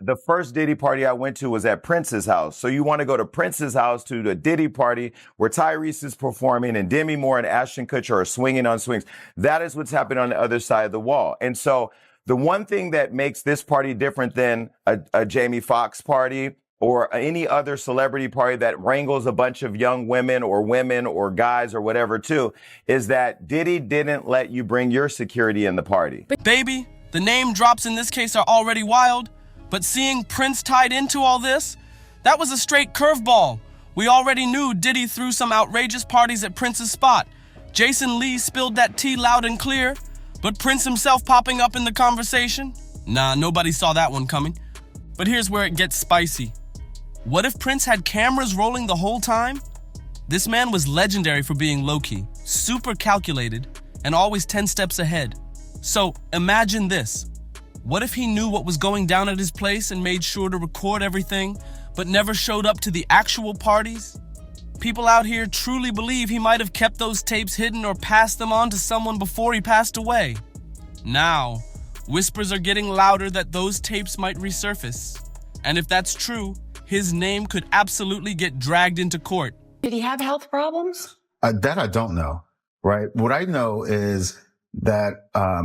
The first Diddy party I went to was at Prince's house. So you want to go to Prince's house to the Diddy party where Tyrese is performing and Demi Moore and Ashton Kutcher are swinging on swings. That is what's happening on the other side of the wall. And so the one thing that makes this party different than a Jamie Foxx party or any other celebrity party that wrangles a bunch of young women or guys or whatever too, is that Diddy didn't let you bring your security in the party. Baby, the name drops in this case are already wild, but seeing Prince tied into all this, that was a straight curveball. We already knew Diddy threw some outrageous parties at Prince's spot. Jason Lee spilled that tea loud and clear, but Prince himself popping up in the conversation? Nah, nobody saw that one coming. But here's where it gets spicy. What if Prince had cameras rolling the whole time? This man was legendary for being low-key, super calculated, and always 10 steps ahead. So imagine this. What if he knew what was going down at his place and made sure to record everything, but never showed up to the actual parties? People out here truly believe he might have kept those tapes hidden or passed them on to someone before he passed away. Now, whispers are getting louder that those tapes might resurface. And if that's true, his name could absolutely get dragged into court. Did he have health problems? That I don't know, right? What I know is that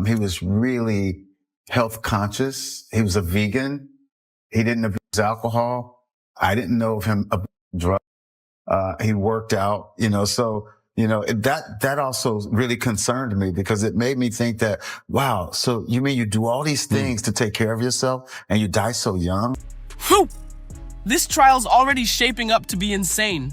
he was really health conscious. He was a vegan. He didn't abuse alcohol. I didn't know of him abusing drugs. He worked out, so, that also really concerned me because it made me think that, wow, so you mean you do all these things to take care of yourself and you die so young? Whew! This trial's already shaping up to be insane.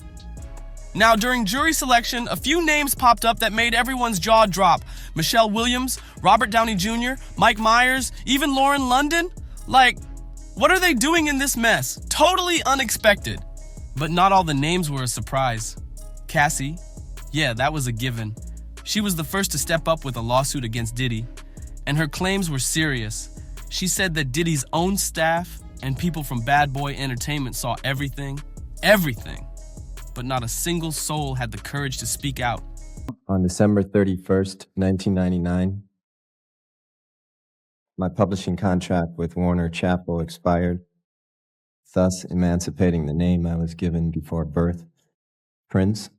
Now, during jury selection, a few names popped up that made everyone's jaw drop. Michelle Williams, Robert Downey Jr., Mike Myers, even Lauren London. Like, what are they doing in this mess? Totally unexpected. But not all the names were a surprise. Cassie, yeah, that was a given. She was the first to step up with a lawsuit against Diddy, and her claims were serious. She said that Diddy's own staff and people from Bad Boy Entertainment saw everything, but not a single soul had the courage to speak out. On December 31st, 1999, my publishing contract with Warner Chappell expired, thus emancipating the name I was given before birth, Prince,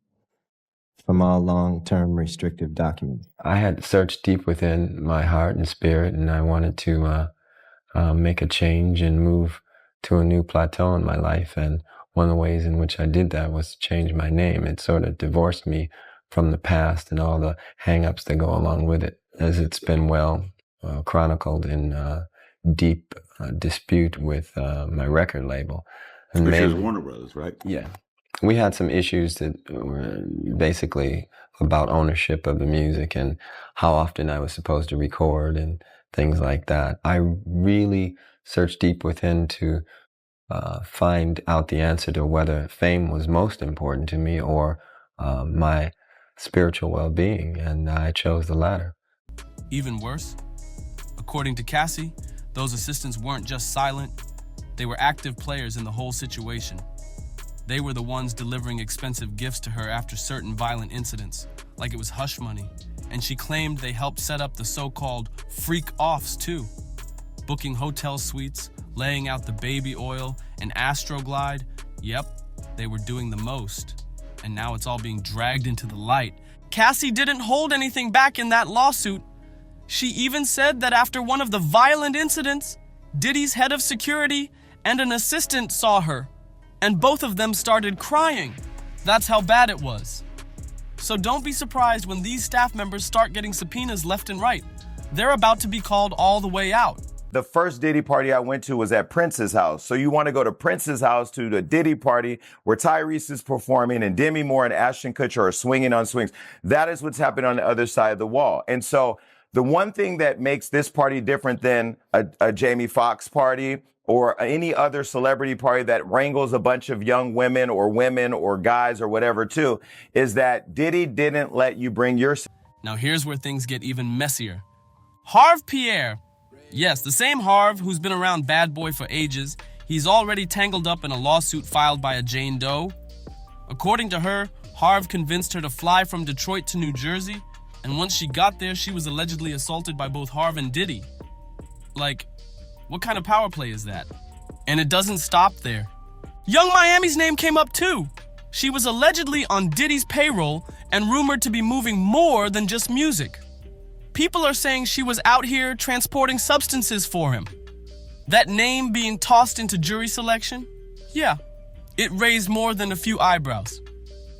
from all long-term restrictive documents. I had searched deep within my heart and spirit, and I wanted to make a change and move to a new plateau in my life. And one of the ways in which I did that was to change my name. It sort of divorced me from the past and all the hang-ups that go along with it, as it's been well chronicled in deep dispute with my record label. And Which is Warner Brothers, right? Yeah. We had some issues that were basically about ownership of the music and how often I was supposed to record and things like that. I really searched deep within to find out the answer to whether fame was most important to me or my spiritual well-being, and I chose the latter. Even worse, according to Cassie, those assistants weren't just silent, they were active players in the whole situation. They were the ones delivering expensive gifts to her after certain violent incidents, like it was hush money, and she claimed they helped set up the so-called freak-offs too, booking hotel suites, laying out the baby oil, and Astroglide. Yep, they were doing the most, and now it's all being dragged into the light. Cassie didn't hold anything back in that lawsuit. She even said that after one of the violent incidents, Diddy's head of security and an assistant saw her, and both of them started crying. That's how bad it was. So don't be surprised when these staff members start getting subpoenas left and right. They're about to be called all the way out. The first Diddy party I went to was at Prince's house. So you want to go to Prince's house to the Diddy party where Tyrese is performing and Demi Moore and Ashton Kutcher are swinging on swings. That is what's happening on the other side of the wall. And so the one thing that makes this party different than a Jamie Foxx party or any other celebrity party that wrangles a bunch of young women or guys or whatever too, is that Diddy didn't let you bring your... Now here's where things get even messier. Harve Pierre. Yes, the same Harve who's been around Bad Boy for ages. He's already tangled up in a lawsuit filed by a Jane Doe. According to her, Harve convinced her to fly from Detroit to New Jersey, and once she got there, she was allegedly assaulted by both Harve and Diddy. Like, what kind of power play is that? And it doesn't stop there. Young Miami's name came up too. She was allegedly on Diddy's payroll and rumored to be moving more than just music. People are saying she was out here transporting substances for him. That name being tossed into jury selection? Yeah, it raised more than a few eyebrows.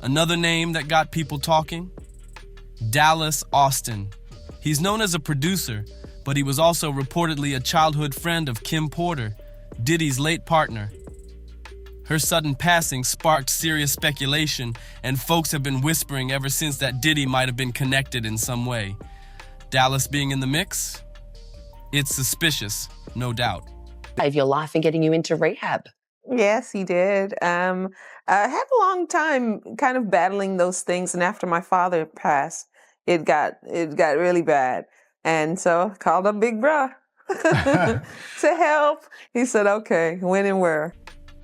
Another name that got people talking? Dallas Austin. He's known as a producer, but he was also reportedly a childhood friend of Kim Porter, Diddy's late partner. Her sudden passing sparked serious speculation, and folks have been whispering ever since that Diddy might have been connected in some way. Dallas being in the mix? It's suspicious, no doubt. Save your life and getting you into rehab. Yes, he did. I had a long time kind of battling those things, and after my father passed, it got really bad. And so I called up Big Bruh to help. He said, okay, when and where.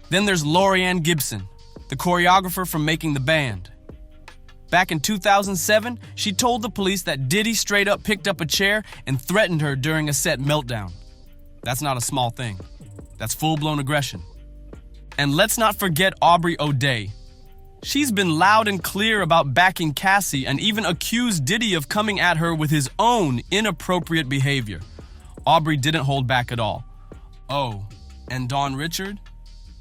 Then there's Lorianne Gibson, the choreographer from Making the Band. Back in 2007, she told the police that Diddy straight up picked up a chair and threatened her during a set meltdown. That's not a small thing. That's full-blown aggression. And let's not forget Aubrey O'Day. She's been loud and clear about backing Cassie and even accused Diddy of coming at her with his own inappropriate behavior. Aubrey didn't hold back at all. Oh, and Dawn Richard?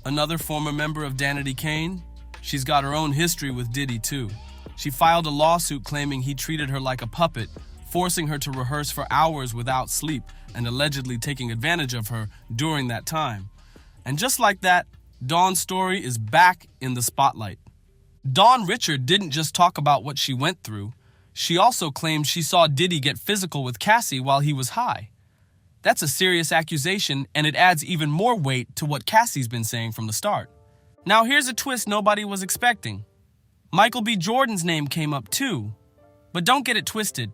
Another former member of Danity Kane? She's got her own history with Diddy too. She filed a lawsuit claiming he treated her like a puppet, forcing her to rehearse for hours without sleep and allegedly taking advantage of her during that time. And just like that, Dawn's story is back in the spotlight. Dawn Richard didn't just talk about what she went through. She also claimed she saw Diddy get physical with Cassie while he was high. That's a serious accusation, and it adds even more weight to what Cassie's been saying from the start. Now here's a twist nobody was expecting. Michael B. Jordan's name came up too. But don't get it twisted.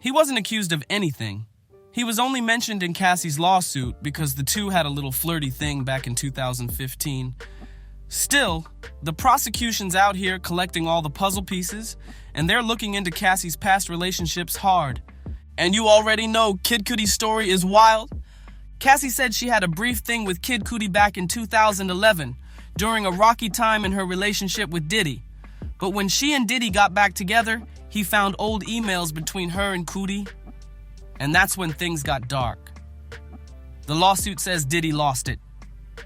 He wasn't accused of anything. He was only mentioned in Cassie's lawsuit because the two had a little flirty thing back in 2015. Still, the prosecution's out here collecting all the puzzle pieces, and they're looking into Cassie's past relationships hard. And you already know Kid Cudi's story is wild. Cassie said she had a brief thing with Kid Cudi back in 2011, during a rocky time in her relationship with Diddy. But when she and Diddy got back together, he found old emails between her and Cudi, and that's when things got dark. The lawsuit says Diddy lost it,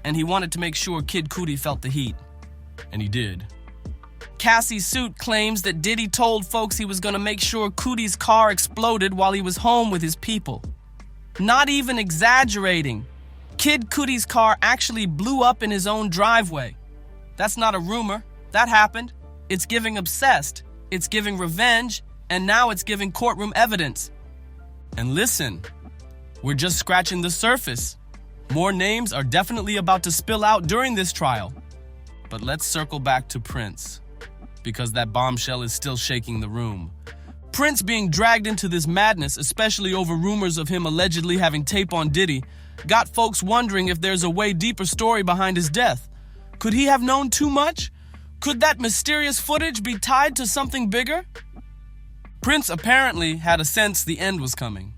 and he wanted to make sure Kid Cudi felt the heat. And he did. Cassie's suit claims that Diddy told folks he was gonna make sure Cudi's car exploded while he was home with his people. Not even exaggerating. Kid Cudi's car actually blew up in his own driveway. That's not a rumor. That happened. It's giving obsessed. It's giving revenge. And now it's giving courtroom evidence. And listen, we're just scratching the surface. More names are definitely about to spill out during this trial. But let's circle back to Prince, because that bombshell is still shaking the room. Prince being dragged into this madness, especially over rumors of him allegedly having tape on Diddy, got folks wondering if there's a way deeper story behind his death. Could he have known too much? Could that mysterious footage be tied to something bigger? Prince apparently had a sense the end was coming.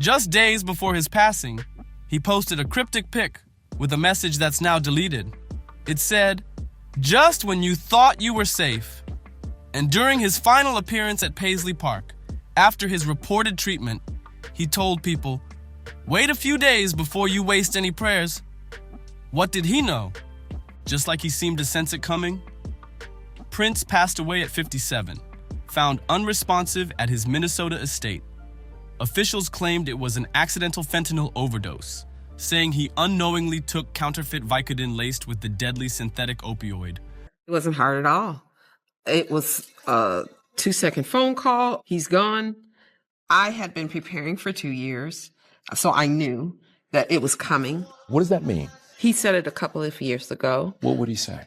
Just days before his passing, he posted a cryptic pic with a message that's now deleted. It said, "Just when you thought you were safe." And during his final appearance at Paisley Park, after his reported treatment, he told people, "Wait a few days before you waste any prayers." What did he know? Just like he seemed to sense it coming? Prince passed away at 57, found unresponsive at his Minnesota estate. Officials claimed it was an accidental fentanyl overdose, saying he unknowingly took counterfeit Vicodin laced with the deadly synthetic opioid. It wasn't hard at all. It was a 2-second phone call. He's gone. I had been preparing for 2 years, so I knew that it was coming. What does that mean? He said it a couple of years ago. What would he say?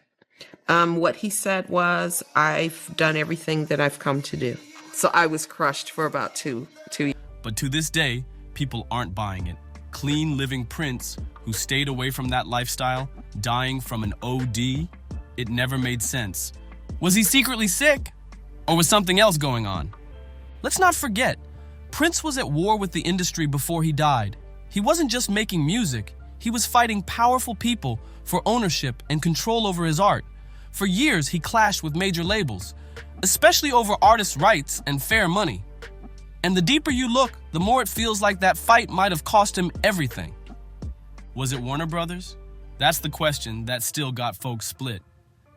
What he said was, "I've done everything that I've come to do." So I was crushed for about two years. But to this day, people aren't buying it. Clean living Prince, who stayed away from that lifestyle, dying from an OD, it never made sense. Was he secretly sick? Or was something else going on? Let's not forget, Prince was at war with the industry before he died. He wasn't just making music, He was fighting powerful people for ownership and control over his art. For years, he clashed with major labels, especially over artists' rights and fair money. And the deeper you look, the more it feels like that fight might have cost him everything. Was it Warner Brothers? That's the question that still got folks split.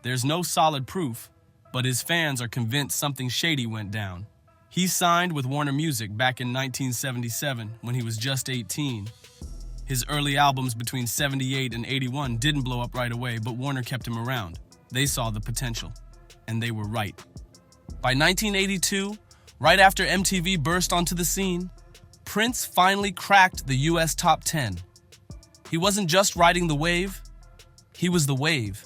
There's no solid proof, but his fans are convinced something shady went down. He signed with Warner Music back in 1977 when he was just 18. His early albums between 78 and 81 didn't blow up right away, but Warner kept him around. They saw the potential, and they were right. By 1982, right after MTV burst onto the scene, Prince finally cracked the US top 10. He wasn't just riding the wave, he was the wave.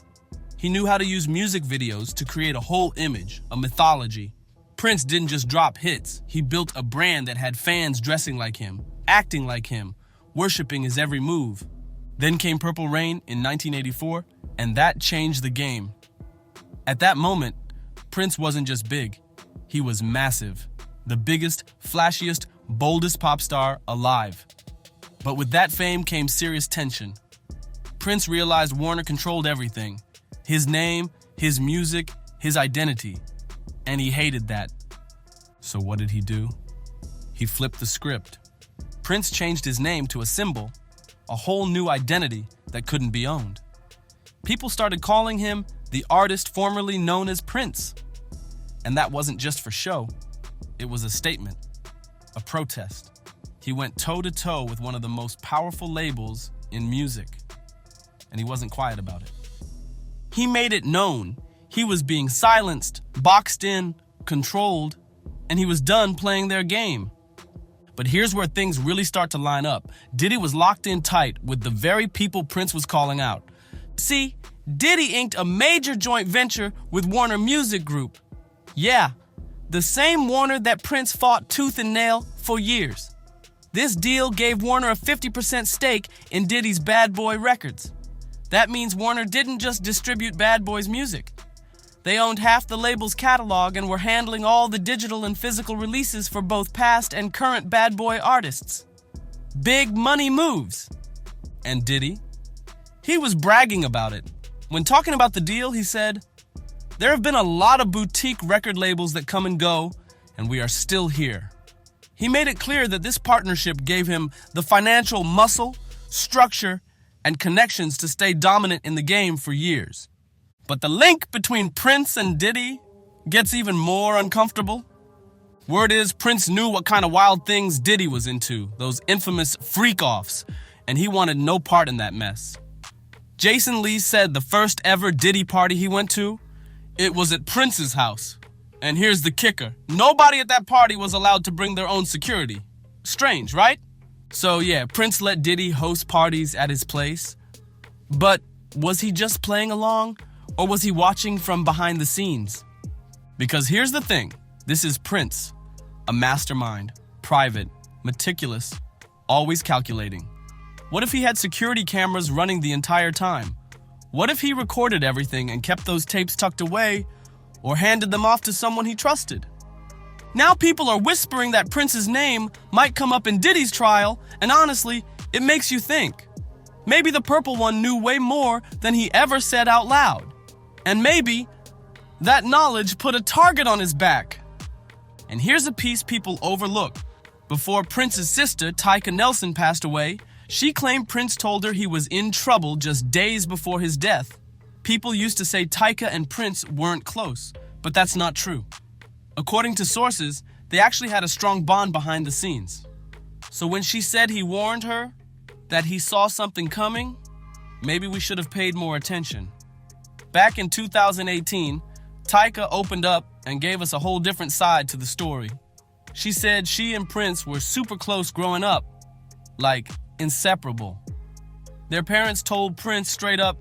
He knew how to use music videos to create a whole image, a mythology. Prince didn't just drop hits, he built a brand that had fans dressing like him, acting like him, worshiping his every move. Then came Purple Rain in 1984, and that changed the game. At that moment, Prince wasn't just big, he was massive. The biggest, flashiest, boldest pop star alive. But with that fame came serious tension. Prince realized Warner controlled everything. His name, his music, his identity. And he hated that. So what did he do? He flipped the script. Prince changed his name to a symbol, a whole new identity that couldn't be owned. People started calling him the artist formerly known as Prince. And that wasn't just for show. It was a statement, a protest. He went toe-to-toe with one of the most powerful labels in music. And he wasn't quiet about it. He made it known he was being silenced, boxed in, controlled, and he was done playing their game. But here's where things really start to line up. Diddy was locked in tight with the very people Prince was calling out. See, Diddy inked a major joint venture with Warner Music Group. Yeah, the same Warner that Prince fought tooth and nail for years. This deal gave Warner a 50% stake in Diddy's Bad Boy Records. That means Warner didn't just distribute Bad Boy's music. They owned half the label's catalog and were handling all the digital and physical releases for both past and current Bad Boy artists. Big money moves. And Diddy? He was bragging about it. When talking about the deal, he said, "There have been a lot of boutique record labels that come and go, and we are still here." He made it clear that this partnership gave him the financial muscle, structure, and connections to stay dominant in the game for years. But the link between Prince and Diddy gets even more uncomfortable. Word is Prince knew what kind of wild things Diddy was into, those infamous freak-offs, and he wanted no part in that mess. Jason Lee said the first ever Diddy party he went to, it was at Prince's house. And here's the kicker. Nobody at that party was allowed to bring their own security. Strange, right? So yeah, Prince let Diddy host parties at his place. But was he just playing along? Or was he watching from behind the scenes? Because here's the thing. This is Prince. A mastermind. Private. Meticulous. Always calculating. What if he had security cameras running the entire time? What if he recorded everything and kept those tapes tucked away or handed them off to someone he trusted? Now people are whispering that Prince's name might come up in Diddy's trial, and honestly, it makes you think. Maybe the Purple One knew way more than he ever said out loud. And maybe that knowledge put a target on his back. And here's a piece people overlook. Before Prince's sister, Tyka Nelson, passed away, she claimed Prince told her he was in trouble just days before his death. People used to say Tyka and Prince weren't close, but that's not true. According to sources, they actually had a strong bond behind the scenes. So when she said he warned her that he saw something coming, maybe we should have paid more attention. Back in 2018, Tyka opened up and gave us a whole different side to the story. She said she and Prince were super close growing up, like inseparable. Their parents told Prince straight up,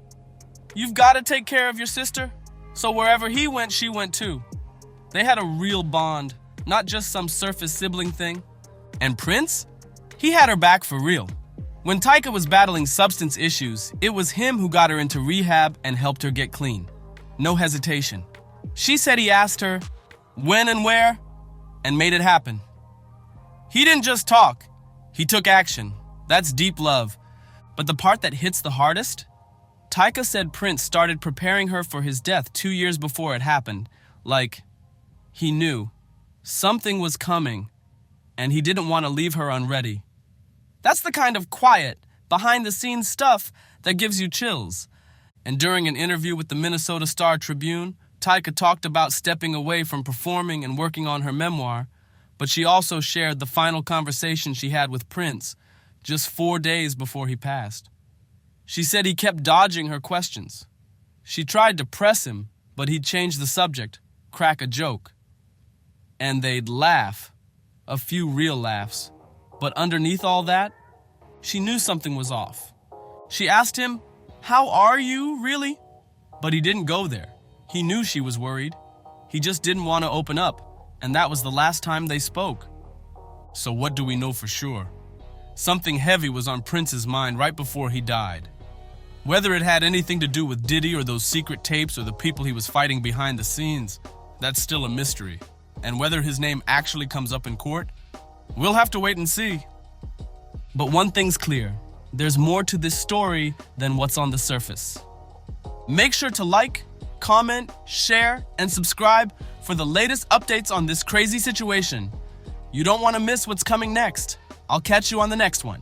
"You've got to take care of your sister." So wherever he went, she went too. They had a real bond, not just some surface sibling thing. And Prince? He had her back for real. When Tyka was battling substance issues, it was him who got her into rehab and helped her get clean. No hesitation. She said he asked her when and where and made it happen. He didn't just talk, he took action. That's deep love. But the part that hits the hardest? Tyka said Prince started preparing her for his death 2 years before it happened. Like, he knew something was coming, and he didn't want to leave her unready. That's the kind of quiet, behind-the-scenes stuff that gives you chills. And during an interview with the Minnesota Star-Tribune, Tyka talked about stepping away from performing and working on her memoir, but she also shared the final conversation she had with Prince just 4 days before he passed. She said he kept dodging her questions. She tried to press him, but he'd change the subject, crack a joke. And they'd laugh, a few real laughs. But underneath all that, she knew something was off. She asked him, "How are you, really?" But he didn't go there. He knew she was worried. He just didn't want to open up, and that was the last time they spoke. So what do we know for sure? Something heavy was on Prince's mind right before he died. Whether it had anything to do with Diddy or those secret tapes or the people he was fighting behind the scenes, that's still a mystery. And whether his name actually comes up in court, we'll have to wait and see. But one thing's clear, there's more to this story than what's on the surface. Make sure to like, comment, share, and subscribe for the latest updates on this crazy situation. You don't want to miss what's coming next. I'll catch you on the next one.